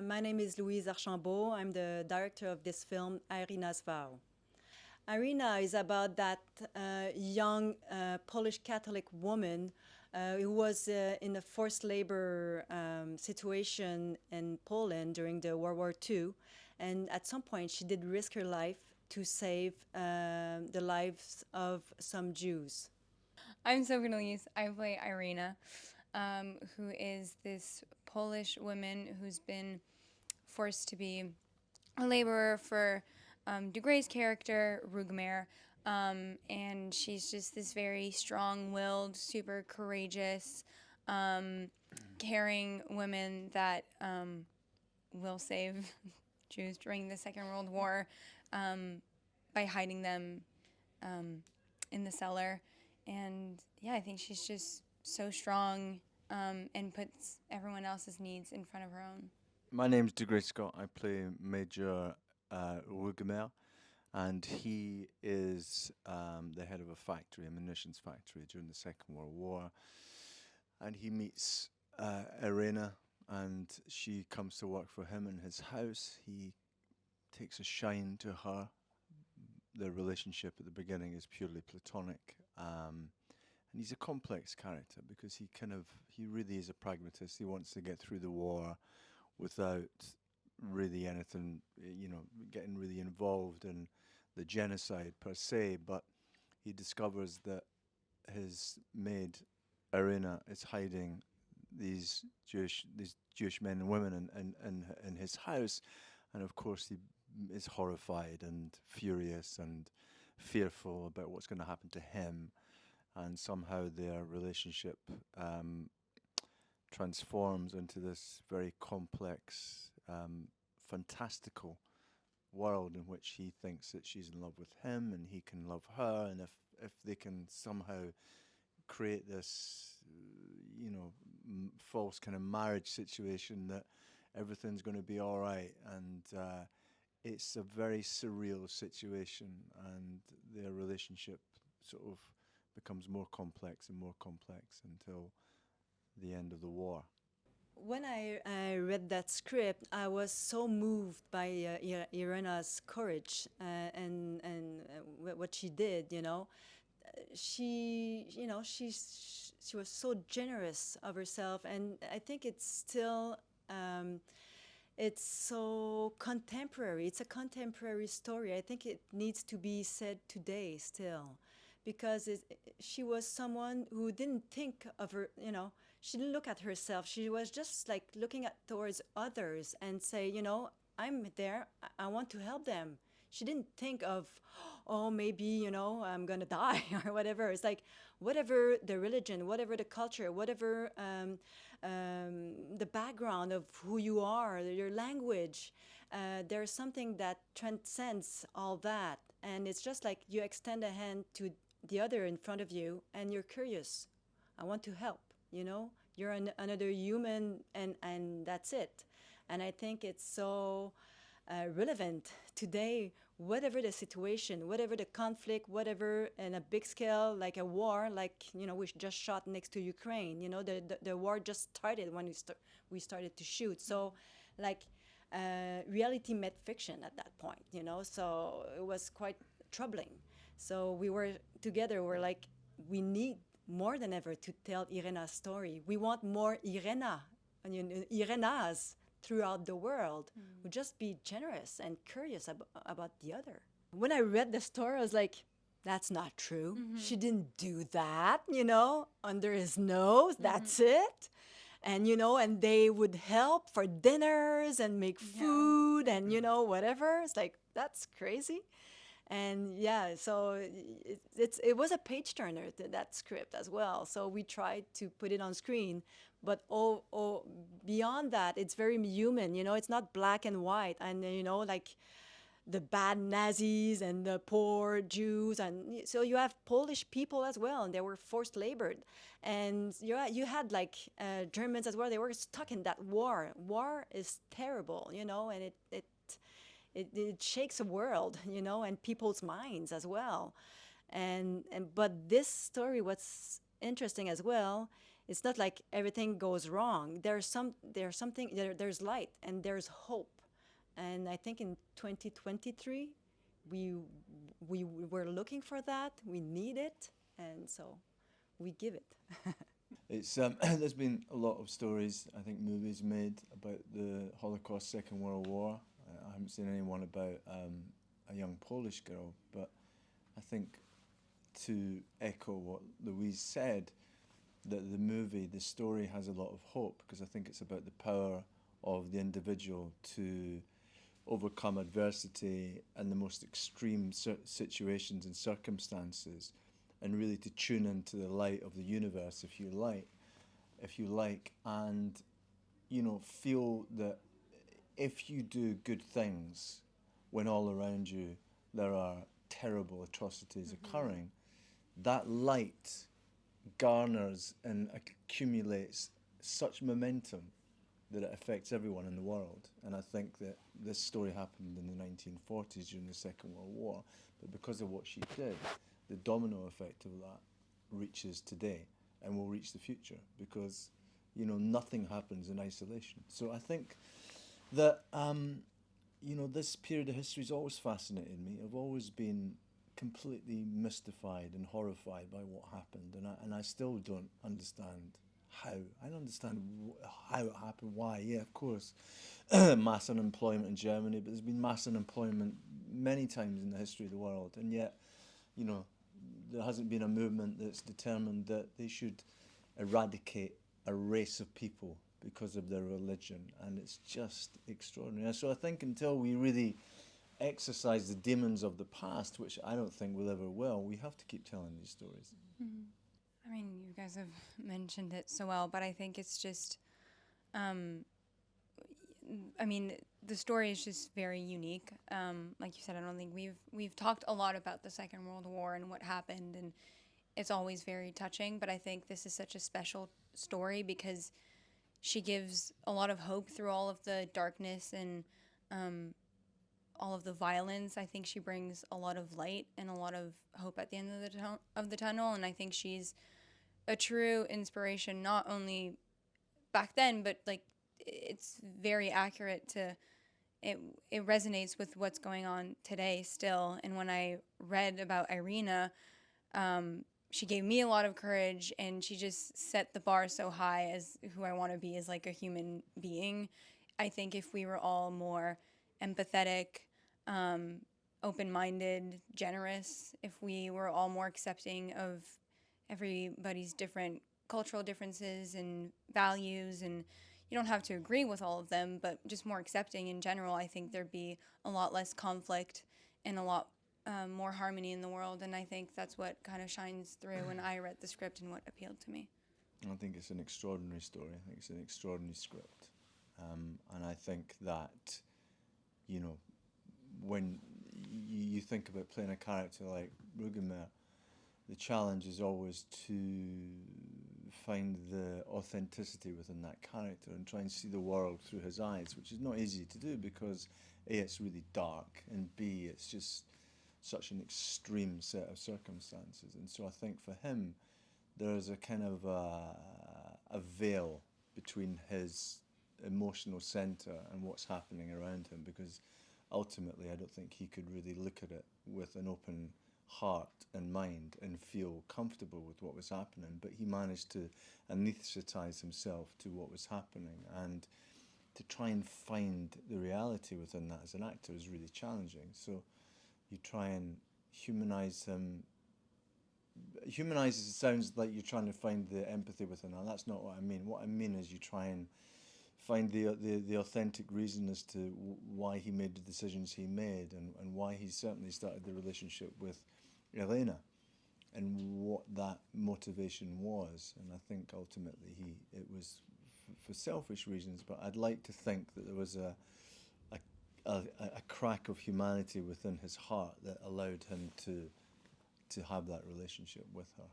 My name is Louise Archambault. I'm the director of this film, Irena's Vow. Irena is about that young Polish Catholic woman who was in a forced labor situation in Poland during the World War II. And at some point, she did risk her life to save the lives of some Jews. I'm Sophie Elise. I play Irena, who is this Polish woman who's been forced to be a laborer for Dugray's character, Rugamer. And she's just this very strong willed, super courageous, caring woman that will save Jews during the Second World War by hiding them in the cellar. And yeah, I think she's just so strong and puts everyone else's needs in front of her own. My name's Degree Scott. I play Major Rugamer, and he is the head of a factory, a munitions factory, during the Second World War. And he meets Irena, and she comes to work for him in his house. He takes a shine to her. Their relationship at the beginning is purely platonic. And he's a complex character because he really is a pragmatist. He wants to get through the war without really anything, getting really involved in the genocide per se, but he discovers that his maid Irena is hiding these Jewish men and women in his house, and of course he is horrified and furious and fearful about what's going to happen to him, and somehow their relationship transforms into this very complex, fantastical world in which he thinks that she's in love with him and he can love her, and if they can somehow create this, false kind of marriage situation, that everything's going to be all right, and it's a very surreal situation, and their relationship sort of becomes more complex and more complex until the end of the war. When I read that script, I was so moved by Irena's courage and what she did. She was so generous of herself, and I think it's so contemporary. It's a contemporary story. I think it needs to be said today still, because she was someone who didn't think of her. She didn't look at herself. She was just like looking at towards others and say, I'm there. I want to help them. She didn't think of, oh, maybe, I'm going to die or whatever. It's like whatever the religion, whatever the culture, whatever the background of who you are, your language, there's something that transcends all that. And it's just like you extend a hand to the other in front of you and you're curious. I want to help, You're another human, and that's it. And I think it's so relevant today, whatever the situation, whatever the conflict, whatever in a big scale, like a war, like, we just shot next to Ukraine, the war just started when we started to shoot. So like reality met fiction at that point, so it was quite troubling. So we were together, we're like, we need more than ever to tell Irena's story. We want more Irenas throughout the world who just be generous and curious about the other. When I read the story, I was like, that's not true. She didn't do that, under his nose. That's it. And, and they would help for dinners and make food and, whatever. It's like, that's crazy. And yeah, so it was a page turner, that script as well. So we tried to put it on screen, but beyond that, it's very human. It's not black and white, and like the bad Nazis and the poor Jews, and so you have Polish people as well, and they were forced labored, and you had like Germans as well. They were stuck in that war. War is terrible, and it shakes the world, and people's minds as well. And but this story, what's interesting as well, It's not like everything goes wrong. There's light and there's hope. And I think in 2023, we we were looking for that. We need it, and so we give it. It's there's been a lot of stories, I think, movies made about the Holocaust, Second World War. I haven't seen anyone about a young Polish girl, but I think to echo what Louise said, that the movie, the story has a lot of hope, because I think it's about the power of the individual to overcome adversity and the most extreme situations and circumstances, and really to tune into the light of the universe, if you like, and feel that if you do good things when all around you there are terrible atrocities occurring, that light garners and accumulates such momentum that it affects everyone in the world. And I think that this story happened in the 1940s during the Second World War, but because of what she did, the domino effect of that reaches today and will reach the future, because nothing happens in isolation. So I think that this period of history has always fascinated me. I've always been completely mystified and horrified by what happened, and I still don't understand how. I don't understand how it happened, why. Yeah, of course, mass unemployment in Germany, but there's been mass unemployment many times in the history of the world, and yet, there hasn't been a movement that's determined that they should eradicate a race of people because of their religion, and it's just extraordinary. And so I think until we really exercise the demons of the past, which I don't think we'll ever will, we have to keep telling these stories. Mm-hmm. I mean, you guys have mentioned it so well, but I think it's just, the story is just very unique. Like you said, I don't think we've talked a lot about the Second World War and what happened, and it's always very touching. But I think this is such a special story because she gives a lot of hope through all of the darkness and all of the violence. I think she brings a lot of light and a lot of hope at the end of the tunnel, and I think she's a true inspiration, not only back then, but like it's very accurate to it resonates with what's going on today still. And when I read about Irena, she gave me a lot of courage, and she just set the bar so high as who I want to be as like a human being. I think if we were all more empathetic, open-minded, generous, if we were all more accepting of everybody's different cultural differences and values, and you don't have to agree with all of them, but just more accepting in general, I think there'd be a lot less conflict and a lot more harmony in the world. And I think that's what kind of shines through when I read the script and what appealed to me. I think it's an extraordinary story. I think it's an extraordinary script. And I think that, when you think about playing a character like Rugamer, the challenge is always to find the authenticity within that character and try and see the world through his eyes, which is not easy to do because A, it's really dark, and B, it's just such an extreme set of circumstances. And so I think for him, there's a kind of a veil between his emotional centre and what's happening around him, because ultimately I don't think he could really look at it with an open heart and mind and feel comfortable with what was happening, but he managed to anaesthetize himself to what was happening, and to try and find the reality within that as an actor is really challenging. So you try and humanize him. Humanize sounds like you're trying to find the empathy within that. That's not what I mean. What I mean is you try and find the authentic reason as to why he made the decisions he made, and why he certainly started the relationship with Irena, and what that motivation was. And I think ultimately it was for selfish reasons, but I'd like to think that there was a crack of humanity within his heart that allowed him to have that relationship with her.